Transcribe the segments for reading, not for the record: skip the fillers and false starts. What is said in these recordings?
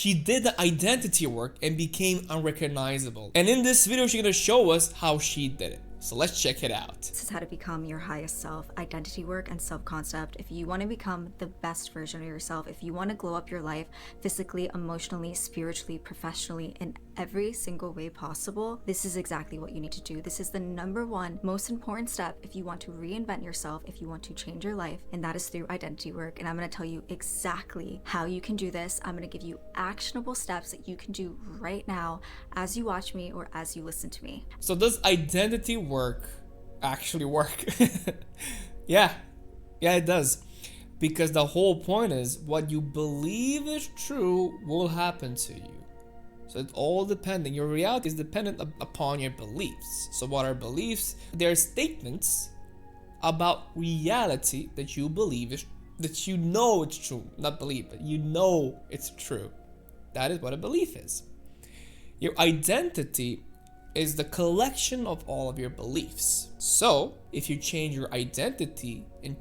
She did the identity work and became unrecognizable. And in this video, she's gonna show us how she did it. So let's check it out. This is how to become your highest self, identity work and self-concept. If you want to become the best version of yourself, if you want to glow up your life physically, emotionally, spiritually, professionally, in every single way possible, this is exactly what you need to do. This is the number one most important step if you want to reinvent yourself, if you want to change your life, and that is through identity work. And I'm going to tell you exactly how you can do this. I'm going to give you actionable steps that you can do right now as you watch me or as you listen to me. So does identity work actually work? Yeah, it does. Because the whole point is what you believe is true will happen to you. So it's all depending. Your reality is dependent upon your beliefs. So what are beliefs? They're statements about reality that you believe is, that you know it's true. Not believe, but you know it's true. That is what a belief is. Your identity is the collection of all of your beliefs. So if you change your identity and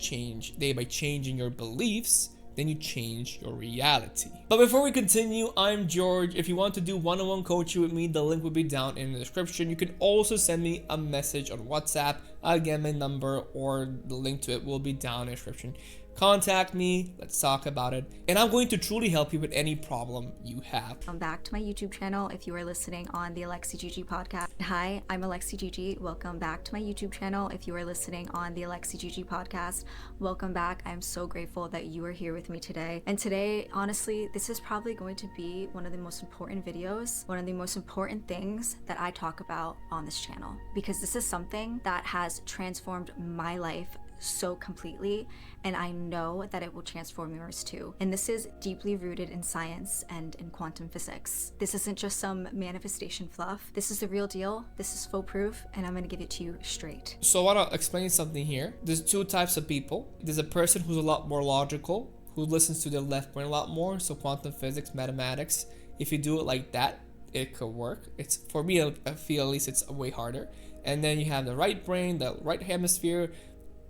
by changing your beliefs, then you change your reality. But before we continue, I'm George. If you want to do one-on-one coaching with me, the link will be down in the description. You can also send me a message on WhatsApp. Again, my number or the link to it will be down in the description. Contact me, let's talk about it, and I'm going to truly help you with any problem you have. Welcome back to my YouTube channel if you are listening on the Alexi Gigi podcast. Hi, I'm Alexi Gigi. Welcome back to my YouTube channel if you are listening on the Alexi Gigi podcast. Welcome back. I'm so grateful that you are here with me today. And today, honestly, this is probably going to be one of the most important videos, one of the most important things that I talk about on this channel, because this is something that has transformed my life so completely, and I know that it will transform yours too. And this is deeply rooted in science and in quantum physics. This isn't just some manifestation fluff. This is the real deal. This is foolproof, and I'm gonna give it to you straight. So I want to explain something here. There's two types of people. There's a person who's a lot more logical, who listens to their left brain a lot more. So quantum physics, mathematics, if you do it like that, it could work. It's, for me, I feel at least it's way harder. And then you have the right brain, the right hemisphere.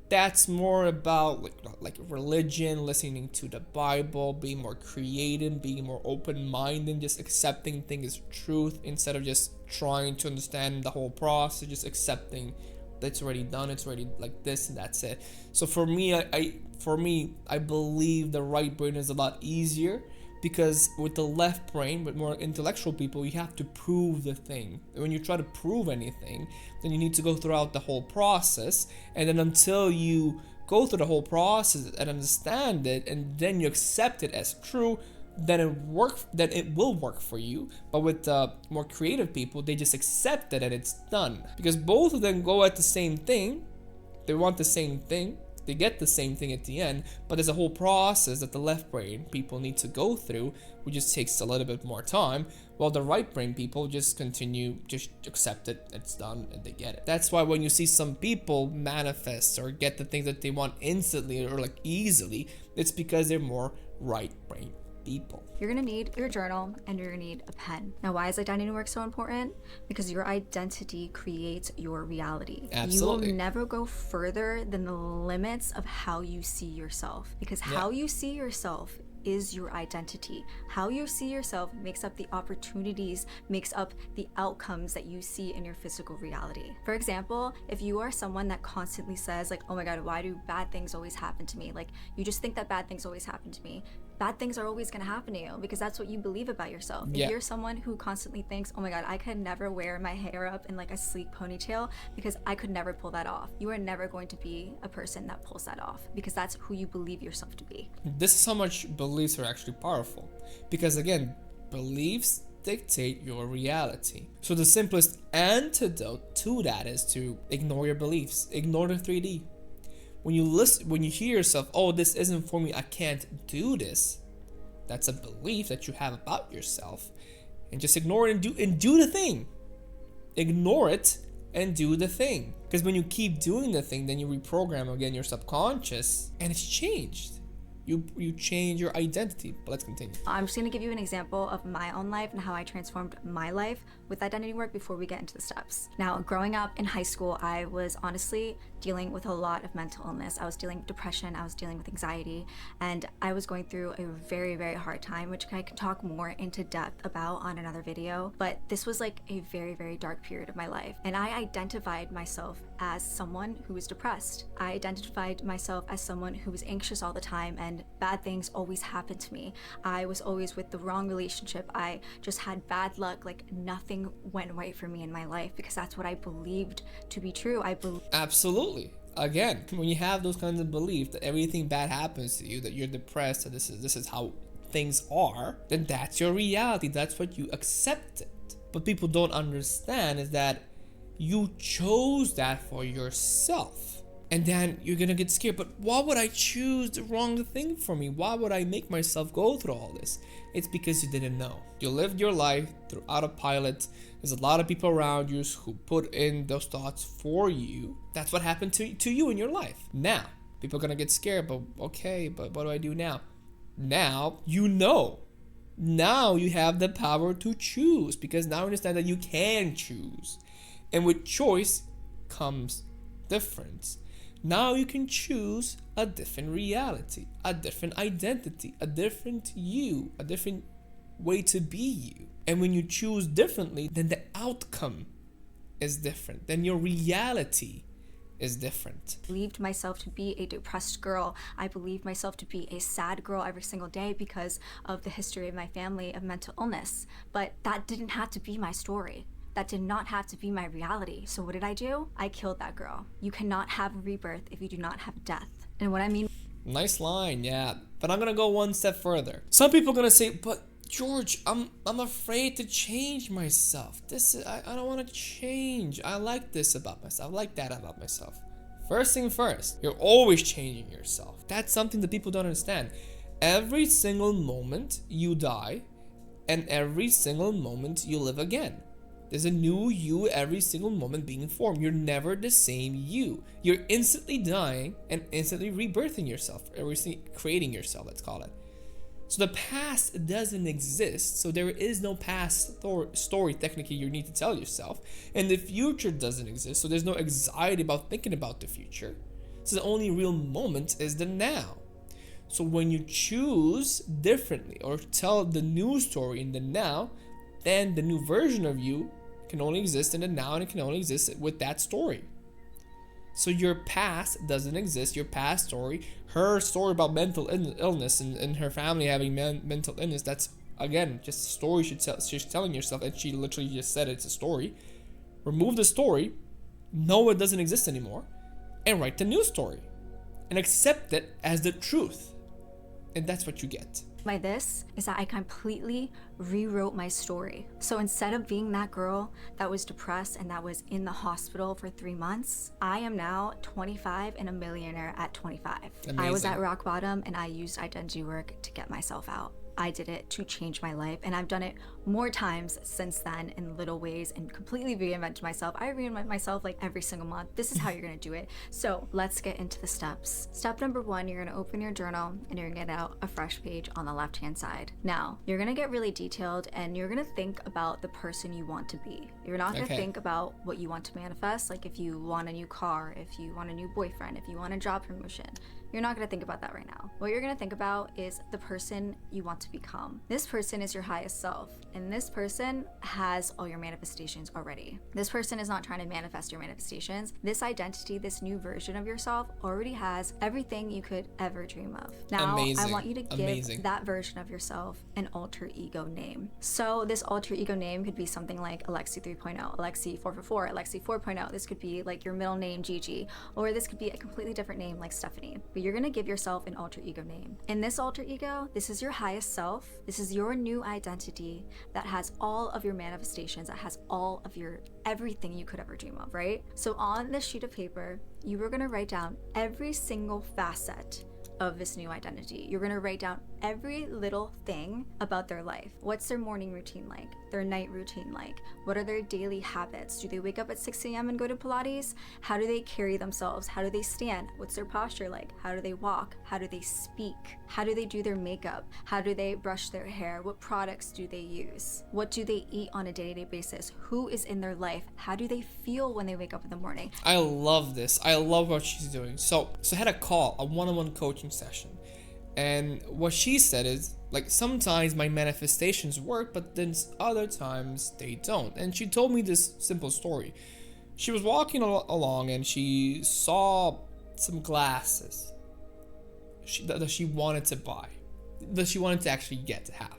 That's more about like religion, listening to the Bible, being more creative, being more open-minded, just accepting things as truth instead of just trying to understand the whole process, just accepting that it's already done, it's already like this and that's it. So for me, I believe the right brain is a lot easier, because with the left brain, with more intellectual people, you have to prove the thing. When you try to prove anything, then you need to go throughout the whole process, and then until you go through the whole process and understand it, and then you accept it as true, then it will work for you. But with more creative people, they just accept it and it's done, because both of them go at the same thing. They want the same thing. They get the same thing at the end, but there's a whole process that the left brain people need to go through, which just takes a little bit more time, while the right brain people just continue, just accept it, it's done, and they get it. That's why when you see some people manifest or get the things that they want instantly or like easily, it's because they're more right brain people. You're gonna need your journal and you're gonna need a pen. Now, why is identity work so important? Because your identity creates your reality. Absolutely. You will never go further than the limits of how you see yourself, because how you see yourself is your identity. How you see yourself makes up the opportunities, makes up the outcomes that you see in your physical reality. For example, if you are someone that constantly says like, oh my God, why do bad things always happen to me? Like, you just think that bad things always happen to me. Bad things are always going to happen to you because that's what you believe about yourself. If you're someone who constantly thinks, oh my God, I could never wear my hair up in like a sleek ponytail because I could never pull that off. You are never going to be a person that pulls that off, because that's who you believe yourself to be. This is how much beliefs are actually powerful, because again, beliefs dictate your reality. So the simplest antidote to that is to ignore your beliefs, ignore the 3D. When you hear yourself, oh, this isn't for me, I can't do this, that's a belief that you have about yourself, and just ignore it and do the thing. Ignore it and do the thing. Because when you keep doing the thing, then you reprogram again your subconscious, and it's changed. You change your identity. But let's continue. I'm just going to give you an example of my own life and how I transformed my life with identity work before we get into the steps. Now, growing up in high school, I was honestly dealing with a lot of mental illness. I was dealing with depression, I was dealing with anxiety, and I was going through a very, very hard time, which I can talk more into depth about on another video. But this was like a very, very dark period of my life. And I identified myself as someone who was depressed. I identified myself as someone who was anxious all the time, and bad things always happened to me. I was always with the wrong relationship. I just had bad luck. Like nothing went right for me in my life because that's what I believed to be true. Absolutely. Again, when you have those kinds of beliefs that everything bad happens to you, that you're depressed, that this is how things are, then that's your reality. That's what you accepted. But people don't understand is that you chose that for yourself. And then you're gonna get scared. But why would I choose the wrong thing for me? Why would I make myself go through all this? It's because you didn't know. You lived your life through autopilot. There's a lot of people around you who put in those thoughts for you. That's what happened to you in your life. Now, people are gonna get scared, but okay, but what do I do now? Now you know. Now you have the power to choose, because now you understand that you can choose. And with choice comes difference. Now you can choose a different reality, a different identity, a different you, a different way to be you. And when you choose differently, then the outcome is different. Then your reality is different. I believed myself to be a depressed girl. I believed myself to be a sad girl every single day because of the history of my family of mental illness. But that didn't have to be my story. That did not have to be my reality. So what did I do? I killed that girl. You cannot have a rebirth if you do not have death. And what I mean... Nice line, yeah. But I'm gonna go one step further. Some people are gonna say, but George, I'm afraid to change myself. I don't want to change. I like this about myself. I like that about myself. First thing first, you're always changing yourself. That's something that people don't understand. Every single moment you die, and every single moment you live again. There's a new you every single moment being formed. You're never the same you. You're instantly dying and instantly rebirthing yourself, or creating yourself, let's call it. So the past doesn't exist, so there is no past story technically you need to tell yourself. And the future doesn't exist, so there's no anxiety about thinking about the future. So the only real moment is the now. So when you choose differently or tell the new story in the now, then the new version of you can only exist in the now, and it can only exist with that story. So your past doesn't exist. Your past story, her story about mental illness and her family having mental illness, that's again just a story she's telling yourself, and she literally just said it's a story. Remove the story, know it doesn't exist anymore, and write the new story and accept it as the truth. And that's what you get. By this is that I completely rewrote my story. So instead of being that girl that was depressed and that was in the hospital for 3 months, I am now 25 and a millionaire at 25. Amazing. I was at rock bottom and I used identity work to get myself out. I did it to change my life, and I've done it more times since then in little ways and completely reinvented myself. I reinvent myself like every single month. This is how you're gonna do it. So let's get into the steps. Step number 1, you're gonna open your journal and you're gonna get out a fresh page on the left hand side. Now, you're gonna get really detailed and you're gonna think about the person you want to be. You're not gonna think about what you want to manifest, like if you want a new car, if you want a new boyfriend, if you want a job promotion. You're not going to think about that right now. What you're going to think about is the person you want to become. This person is your highest self, and this person has all your manifestations already. This person is not trying to manifest your manifestations. This identity, this new version of yourself already has everything you could ever dream of. Now, I want you to give that version of yourself an alter ego name. So this alter ego name could be something like Alexi 3.0, Alexi 444, Alexi 4.0. This could be like your middle name, Gigi, or this could be a completely different name like Stephanie. You're gonna give yourself an alter ego name. In this alter ego, this is your highest self. This is your new identity that has all of your manifestations, that has all of your everything you could ever dream of, right? So on this sheet of paper, you are gonna write down every single facet of this new identity. You're gonna write down every little thing about their life. What's their morning routine like? Their night routine like? What are their daily habits? Do they wake up at 6 a.m. and go to Pilates? How do they carry themselves? How do they stand? What's their posture like? How do they walk? How do they speak? How do they do their makeup? How do they brush their hair? What products do they use? What do they eat on a day-to-day basis? Who is in their life? How do they feel when they wake up in the morning? I love this. I love what she's doing. So I had a call, a one-on-one coaching session. And what she said is, like, sometimes my manifestations work, but then other times they don't. And she told me this simple story. She was walking along and she saw some glasses that she wanted to buy, that she wanted to actually get to have.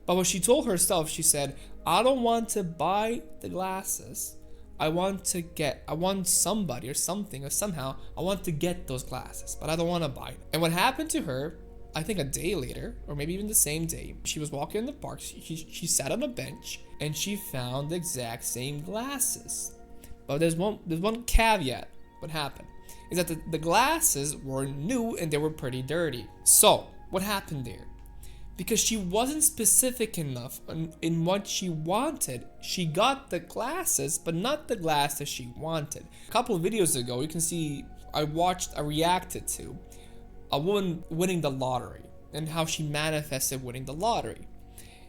But what she told herself, she said, I don't want to buy the glasses. I want somebody or something or somehow I want to get those glasses, but I don't want to buy them. And what happened to her, I think a day later, or maybe even the same day, she was walking in the park, she sat on a bench and she found the exact same glasses. But there's one caveat. What happened is that the glasses were new and they were pretty dirty. So what happened there? Because she wasn't specific enough in what she wanted, she got the glasses, but not the glasses she wanted. A couple of videos ago, you can see I reacted to a woman winning the lottery and how she manifested winning the lottery.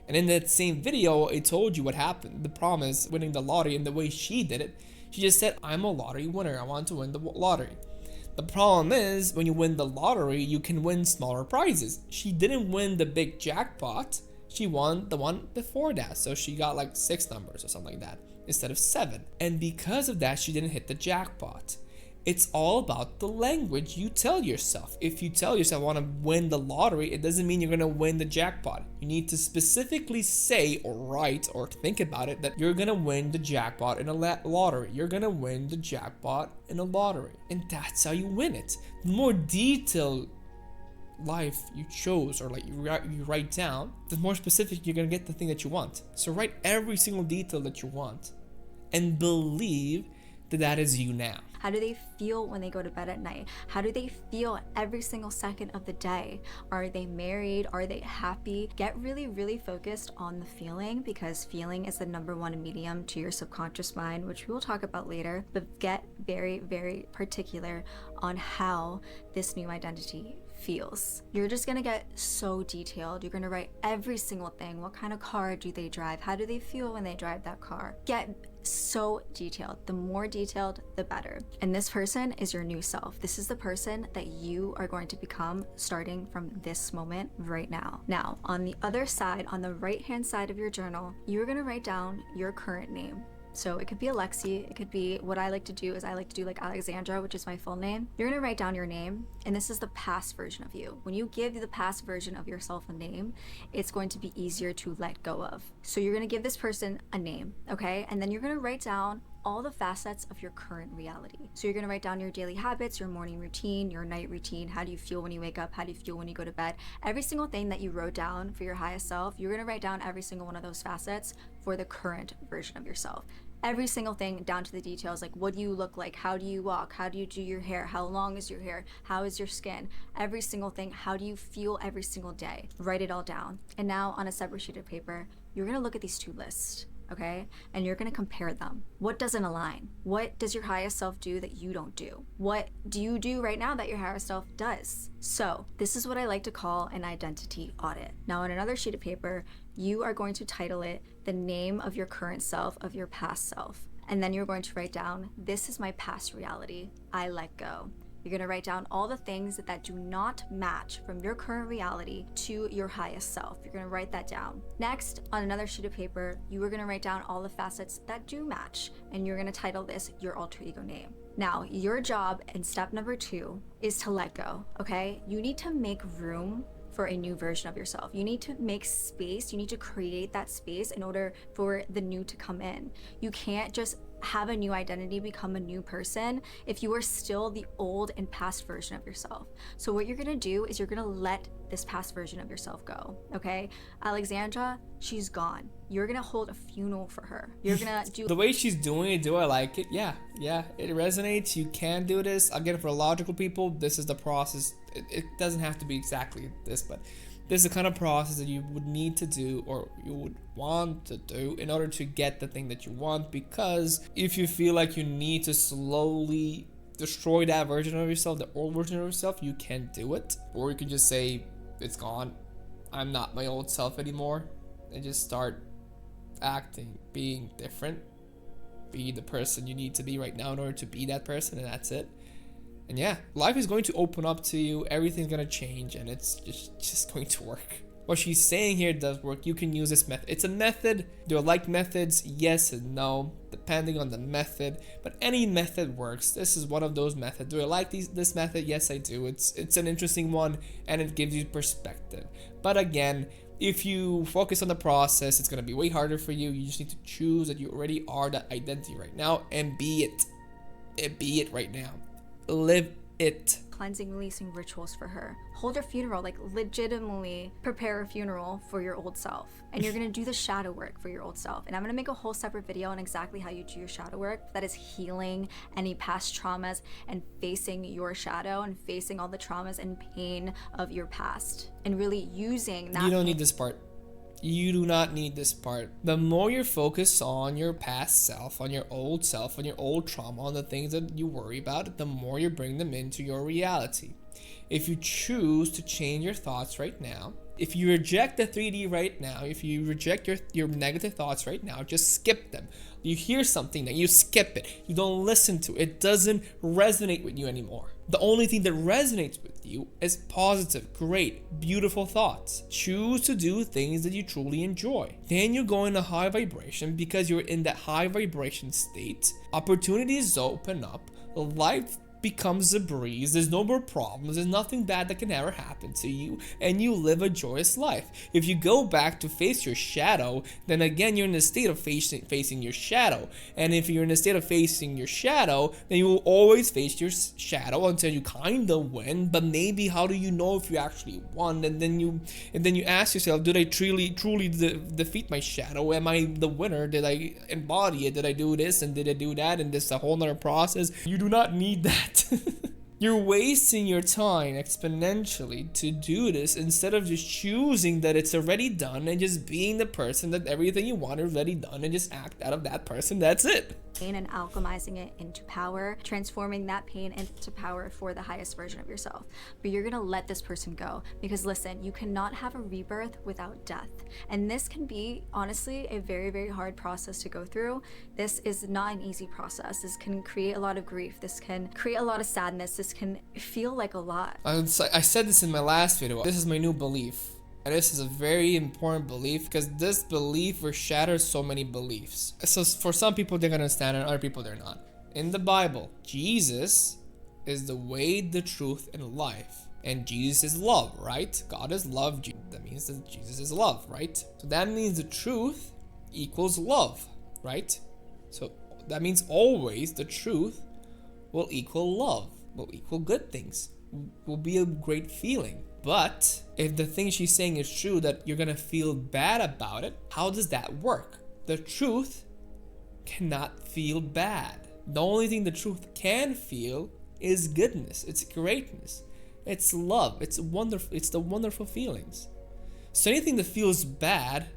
And in that same video, I told you what happened. The problem is winning the lottery, and the way she did it, she just said, I'm a lottery winner. I want to win the lottery. The problem is, when you win the lottery, you can win smaller prizes. She didn't win the big jackpot. She won the one before that. So she got like 6 numbers or something like that instead of 7. And because of that, she didn't hit the jackpot. It's all about the language you tell yourself. If you tell yourself I want to win the lottery, it doesn't mean you're going to win the jackpot. You need to specifically say or write or think about it that you're going to win the jackpot in a lottery. You're going to win the jackpot in a lottery. And that's how you win it. The more detailed life you chose or like you write down, the more specific you're going to get the thing that you want. So write every single detail that you want and believe that is you now. How do they feel when they go to bed at night? How do they feel every single second of the day? Are they married? Are they happy? Get really, really focused on the feeling, because feeling is the #1 medium to your subconscious mind, which we will talk about later. But get very, very particular on how this new identity feels. You're just gonna get so detailed. You're gonna write every single thing. What kind of car do they drive? How do they feel when they drive that car? Get so detailed. The more detailed, the better. And this person is your new self. This is the person that you are going to become starting from this moment right now. Now, on the other side, on the right-hand side of your journal, you're gonna write down your current name. So it could be Alexi, it could be, what I like to do is I like to do like Alexandra, which is my full name. You're gonna write down your name, and this is the past version of you. When you give the past version of yourself a name, it's going to be easier to let go of. So you're gonna give this person a name, okay? And then you're gonna write down all the facets of your current reality. So you're gonna write down your daily habits, your morning routine, your night routine. How do you feel when you wake up? How do you feel when you go to bed? Every single thing that you wrote down for your highest self, you're gonna write down every single one of those facets for the current version of yourself. Every single thing down to the details, like what do you look like? How do you walk? How do you do your hair? How long is your hair? How is your skin? Every single thing. How do you feel every single day? Write it all down. And now on a separate sheet of paper, you're gonna look at these 2 lists. Okay? And you're gonna compare them. What doesn't align? What does your highest self do that you don't do? What do you do right now that your higher self does? So this is what I like to call an identity audit. Now on another sheet of paper, you are going to title it the name of your current self, of your past self. And then you're going to write down, this is my past reality. I let go. You're gonna write down all the things that do not match from your current reality to your highest self. You're gonna write that down. Next, on another sheet of paper, you are gonna write down all the facets that do match, and you're gonna title this your alter ego name. Now, your job in step number 2 is to let go, okay? You need to make room for a new version of yourself. You need to make space. You need to create that space in order for the new to come in. You can't just have a new identity, become a new person, if you are still the old and past version of yourself. So what you're gonna do is you're gonna let this past version of yourself go, okay? Alexandra, she's gone. You're gonna hold a funeral for her. You're gonna do the way she's doing it. Do I like it? Yeah, it resonates. You can do this. Again, for logical people, this is the process. It doesn't have to be exactly this, but This is the kind of process that you would need to do, or you would want to do, in order to get the thing that you want. Because if you feel like you need to slowly destroy that version of yourself, the old version of yourself, you can do it. Or you can just say, it's gone, I'm not my old self anymore, and just start acting, being different, be the person you need to be right now in order to be that person, and that's it. And yeah, life is going to open up to you, everything's going to change, and it's just going to work. What she's saying here does work. You can use this method. It's a method. Do I like methods? Yes and no, depending on the method, but any method works. This is one of those methods. Do I like this method? Yes, I do. It's an interesting one, and it gives you perspective. But again, if you focus on the process, it's going to be way harder for you. You just need to choose that you already are that identity right now, and be it. Be it right now. Live it. Cleansing, releasing rituals for her. Hold her funeral, like legitimately prepare a funeral for your old self. And you're gonna do the shadow work for your old self. And I'm gonna make a whole separate video on exactly how you do your shadow work. That is healing any past traumas and facing your shadow and facing all the traumas and pain of your past. And really using that. You don't need this part. You do not need this part. The more you're focused on your past self, on your old trauma, on the things that you worry about, the more you bring them into your reality. If you choose to change your thoughts right now, if you reject the 3D right now, if you reject your negative thoughts right now, just skip them. You hear something, then you skip it. You don't listen to it. It doesn't resonate with you anymore. The only thing that resonates with you is positive, great, beautiful thoughts. Choose to do things that you truly enjoy. Then you go in a high vibration. Because you're in that high vibration state, opportunities open up, life becomes a breeze. There's no more problems. There's nothing bad that can ever happen to you, and you live a joyous life. If you go back to face your shadow, then again you're in a state of facing your shadow. And if you're in a state of facing your shadow, then you will always face your shadow until you kind of win. But maybe how do you know if you actually won? And then you ask yourself, did I truly defeat my shadow? Am I the winner? Did I embody it? Did I do this and did I do that? And this is a whole nother process. You do not need that. You're wasting your time exponentially to do this, instead of just choosing that it's already done and just being the person that everything you want is already done, and just act out of that person. That's it. Pain and alchemizing it into power, transforming that pain into power for the highest version of yourself. But you're gonna let this person go, because listen, you cannot have a rebirth without death. And this can be honestly a very, very hard process to go through. This is not an easy process. This can create a lot of grief. This can create a lot of sadness. This can feel like a lot. I said this in my last video. This is my new belief. And this is a very important belief, because this belief shatters so many beliefs. So for some people they're gonna understand it, other people they're not. In the Bible, Jesus is the way, the truth, and life. And Jesus is love, right? God is love. That means that Jesus is love, right? So that means the truth equals love, right? So that means always the truth will equal love, will equal good things, will be a great feeling. But if the thing she's saying is true, that you're gonna feel bad about it, how does that work? The truth cannot feel bad. The only thing the truth can feel is goodness, it's greatness, it's love, it's wonderful, it's the wonderful feelings. So anything that feels bad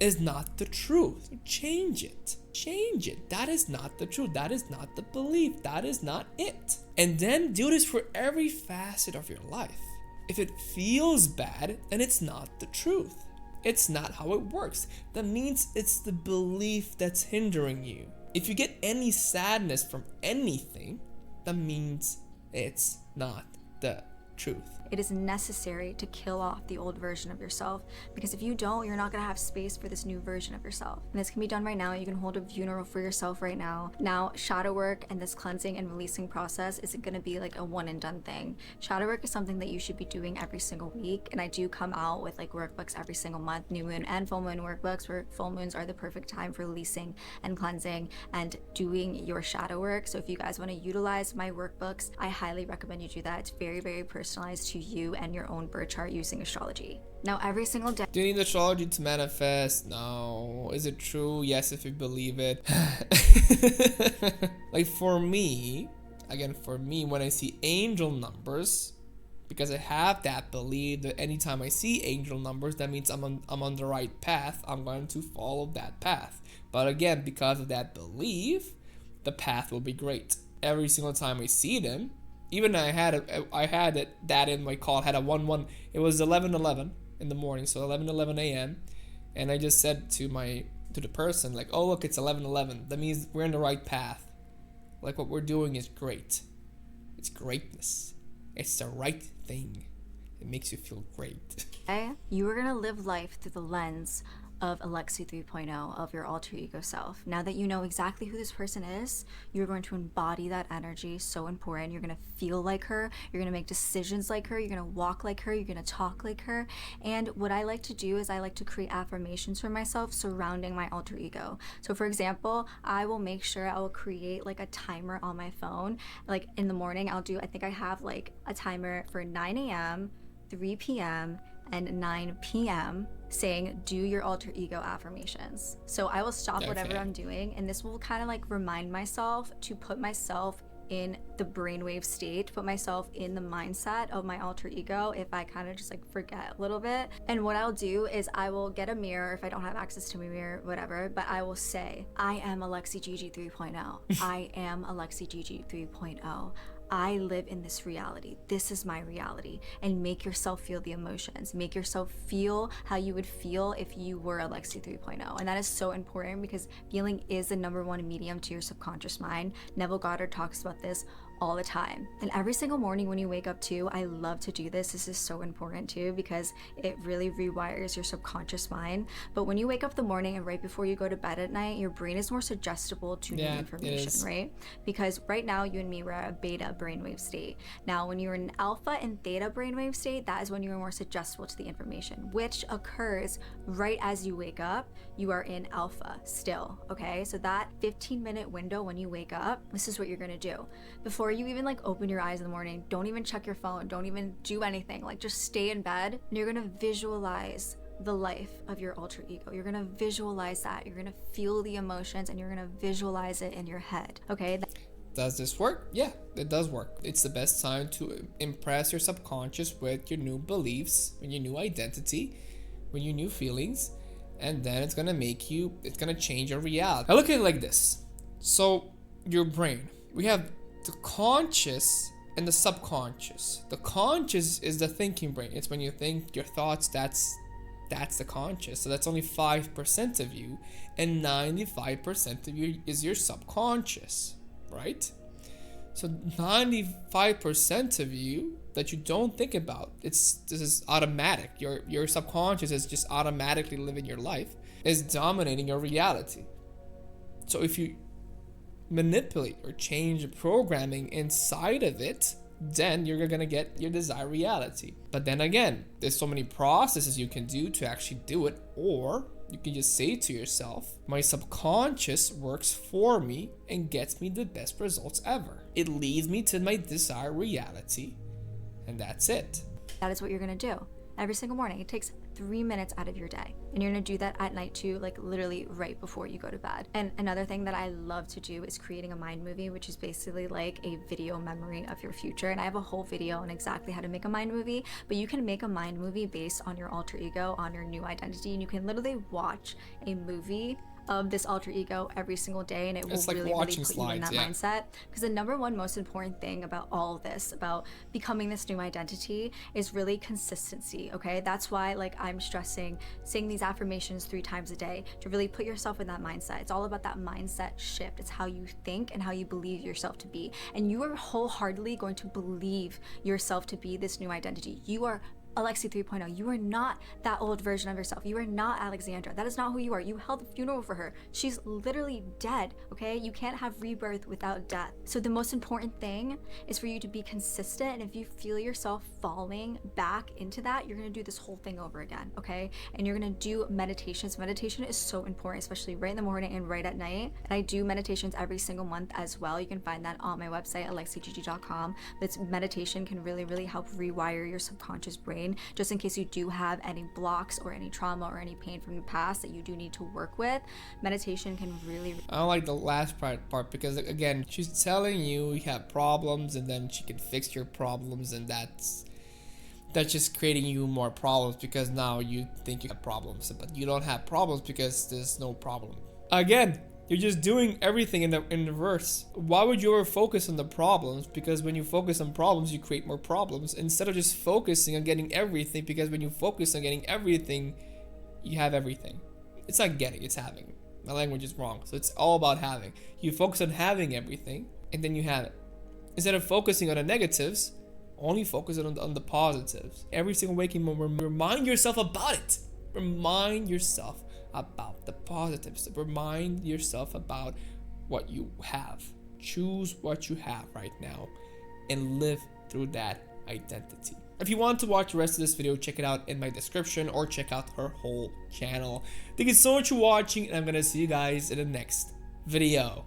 is not the truth. Change it. Change it. That is not the truth. That is not the belief. That is not it. And then do this for every facet of your life. If it feels bad, then it's not the truth. It's not how it works. That means it's the belief that's hindering you. If you get any sadness from anything, that means it's not the truth. It is necessary to kill off the old version of yourself, because if you don't, you're not going to have space for this new version of yourself. And this can be done right now. You can hold a funeral for yourself right now. Now, shadow work and this cleansing and releasing process isn't going to be like a one and done thing. Shadow work is something that you should be doing every single week. And I do come out with like workbooks every single month, new moon and full moon workbooks, where full moons are the perfect time for releasing and cleansing and doing your shadow work. So if you guys want to utilize my workbooks, I highly recommend you do that. It's very, very personalized to you and your own birth chart using astrology. Now, every single day. Do you need astrology to manifest? No. Is it true? Yes, if you believe it. Like for me, when I see angel numbers, because I have that belief that anytime I see angel numbers, that means I'm on the right path. I'm going to follow that path. But again, because of that belief, the path will be great. Every single time I see them, even I had that in my call. I had a 1-1. It was 11:11 in the morning, so 11:11 a.m. And I just said to the person, like, oh look, it's 11:11. That means we're in the right path. Like, what we're doing is great. It's greatness. It's the right thing. It makes you feel great. Okay? You are going to live life through the lens of Alexi 3.0, of your alter ego self. Now that you know exactly who this person is, you're going to embody that energy. So important. You're going to feel like her. You're going to make decisions like her. You're going to walk like her. You're going to talk like her. And what I like to do is I like to create affirmations for myself surrounding my alter ego. So for example, I will make sure I will create like a timer on my phone. Like in the morning, I think I have like a timer for 9 a.m., 3 p.m., and 9 p.m. saying, do your alter ego affirmations. So I will stop whatever I'm doing, and this will kind of like remind myself to put myself in the brainwave state, put myself in the mindset of my alter ego if I kind of just like forget a little bit. And what I'll do is I will get a mirror if I don't have access to a mirror, whatever, but I will say, I am Alexi Gigi 3.0. I am Alexi Gigi 3.0. I live in this reality. This is my reality. And make yourself feel the emotions. Make yourself feel how you would feel if you were Alexi 3.0. And that is so important because feeling is the #1 medium to your subconscious mind. Neville Goddard talks about this all the time. And every single morning when you wake up too, I love to do this. This is so important too because it really rewires your subconscious mind. But when you wake up in the morning and right before you go to bed at night, your brain is more suggestible to new information, right? Because right now you and me, we're at a beta brainwave state. Now when you're in alpha and theta brainwave state, that is when you're more suggestible to the information, which occurs right as you wake up. You are in alpha still, okay? So that 15-minute window when you wake up, this is what you're gonna do. Before you even like open your eyes in the morning, don't even check your phone, don't even do anything, like just stay in bed and you're gonna visualize the life of your alter ego. You're gonna visualize that, you're gonna feel the emotions, and you're gonna visualize it in your head, okay? Does this work? Yeah, it does work. It's the best time to impress your subconscious with your new beliefs, with your new identity, with your new feelings, and then it's gonna change your reality. I look at it like this. So your brain, we have the conscious and the subconscious. The conscious is the thinking brain. It's when you think your thoughts, that's the conscious. So that's only 5% of you, and 95% of you is your subconscious, right? So 95% of you that you don't think about, this is automatic. Your subconscious is just automatically living your life, is dominating your reality. So if you manipulate or change the programming inside of it, then you're gonna get your desired reality. But then again, there's so many processes you can do to actually do it, or you can just say to yourself, my subconscious works for me and gets me the best results ever. It leads me to my desired reality, and that's it. That is what you're gonna do every single morning. It takes 3 minutes out of your day, and you're gonna do that at night too, like literally right before you go to bed. And another thing that I love to do is creating a mind movie, which is basically like a video memory of your future. And I have a whole video on exactly how to make a mind movie, but you can make a mind movie based on your alter ego, on your new identity, and you can literally watch a movie of this alter ego every single day, and it will like really put slides, you in that mindset. Because the #1 most important thing about all of this, about becoming this new identity, is really consistency, okay? That's why like I'm stressing saying these affirmations 3 times a day to really put yourself in that mindset. It's all about that mindset shift. It's how you think and how you believe yourself to be, and you are wholeheartedly going to believe yourself to be this new identity. You are Alexi 3.0. You are not that old version of yourself. You are not Alexandra. That is not who you are. You held a funeral for her. She's literally dead, okay? You can't have rebirth without death. So the most important thing is for you to be consistent, and if you feel yourself falling back into that, you're gonna do this whole thing over again, okay? And you're gonna do meditations. Meditation is so important, especially right in the morning and right at night. And I do meditations every single month as well. You can find that on my website, alexigigi.com. This meditation can really, really help rewire your subconscious brain, just in case you do have any blocks or any trauma or any pain from the past that you do need to work with. Meditation can really... I don't like the last part because again, she's telling you have problems and then she can fix your problems, and that's just creating you more problems because now you think you have problems, but you don't have problems because there's no problem. Again, you're just doing everything in reverse. Why would you ever focus on the problems? Because when you focus on problems, you create more problems instead of just focusing on getting everything, because when you focus on getting everything, you have everything. It's not getting, it's having. My language is wrong. So it's all about having. You focus on having everything and then you have it. Instead of focusing on the negatives, only focus on the positives. Every single waking moment, remind yourself about it. Remind yourself about the positives. Remind yourself about what you have. Choose what you have right now and live through that identity. If you want to watch the rest of this video, check it out in my description or check out her whole channel. Thank you so much for watching, and I'm gonna see you guys in the next video.